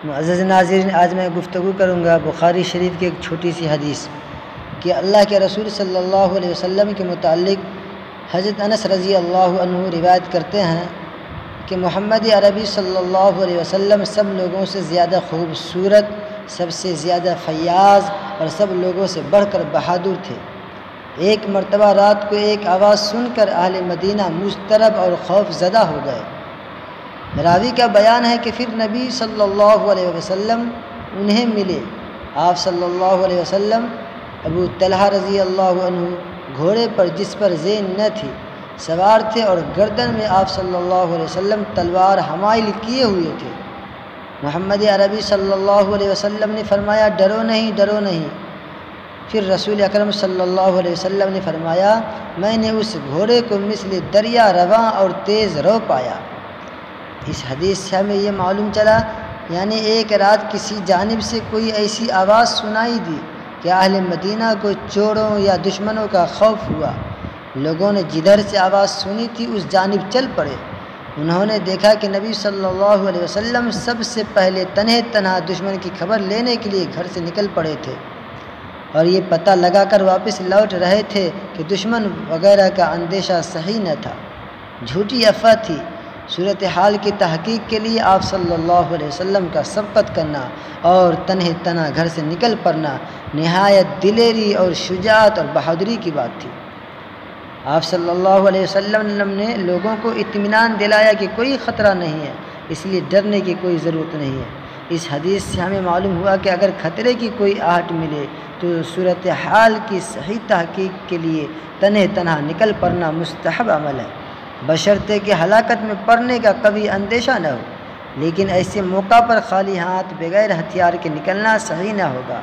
معزز ناظرین، آج میں گفتگو کروں گا بخاری شریف کی ایک چھوٹی سی حدیث کہ اللہ کے رسول صلی اللہ علیہ وسلم کے متعلق حضرت انس رضی اللہ عنہ روایت کرتے ہیں کہ محمد عربی صلی اللہ علیہ وسلم سب لوگوں سے زیادہ خوبصورت، سب سے زیادہ فیاض اور سب لوگوں سے بڑھ کر بہادر تھے۔ ایک مرتبہ رات کو ایک آواز سن کر اہل مدینہ مضطرب اور خوف زدہ ہو گئے۔ راوی کا بیان ہے کہ پھر نبی صلی اللہ علیہ وسلم انہیں ملے۔ آپ صلی اللہ علیہ وسلم ابو طلحہ رضی اللہ عنہ گھوڑے پر، جس پر زین نہ تھی، سوار تھے اور گردن میں آپ صلی اللہ علیہ وسلم تلوار حمائل کیے ہوئے تھے۔ محمد عربی صلی اللہ علیہ وسلم نے فرمایا، ڈرو نہیں، ڈرو نہیں۔ پھر رسول اکرم صلی اللہ علیہ وسلم نے فرمایا، میں نے اس گھوڑے کو مثل دریا رواں اور تیز رو پایا۔ اس حدیث سے ہمیں یہ معلوم چلا، یعنی ایک رات کسی جانب سے کوئی ایسی آواز سنائی دی کہ اہل مدینہ کو چوروں یا دشمنوں کا خوف ہوا۔ لوگوں نے جدھر سے آواز سنی تھی اس جانب چل پڑے۔ انہوں نے دیکھا کہ نبی صلی اللہ علیہ وسلم سب سے پہلے تنہا دشمن کی خبر لینے کے لیے گھر سے نکل پڑے تھے، اور یہ پتہ لگا کر واپس لوٹ رہے تھے کہ دشمن وغیرہ کا اندیشہ صحیح نہ تھا، جھوٹی افواہ تھی۔ صورتحال کی تحقیق کے لیے آپ صلی اللہ علیہ وسلم کا سبقت کرنا اور تنہا گھر سے نکل پڑنا نہایت دلیری اور شجاعت اور بہادری کی بات تھی۔ آپ صلی اللہ علیہ وسلم نے لوگوں کو اطمینان دلایا کہ کوئی خطرہ نہیں ہے، اس لیے ڈرنے کی کوئی ضرورت نہیں ہے۔ اس حدیث سے ہمیں معلوم ہوا کہ اگر خطرے کی کوئی آہٹ ملے تو صورتحال کی صحیح تحقیق کے لیے تنہا نکل پڑنا مستحب عمل ہے، بشرطے کہ ہلاکت میں پڑنے کا کبھی اندیشہ نہ ہو، لیکن ایسے موقع پر خالی ہاتھ بغیر ہتھیار کے نکلنا صحیح نہ ہوگا۔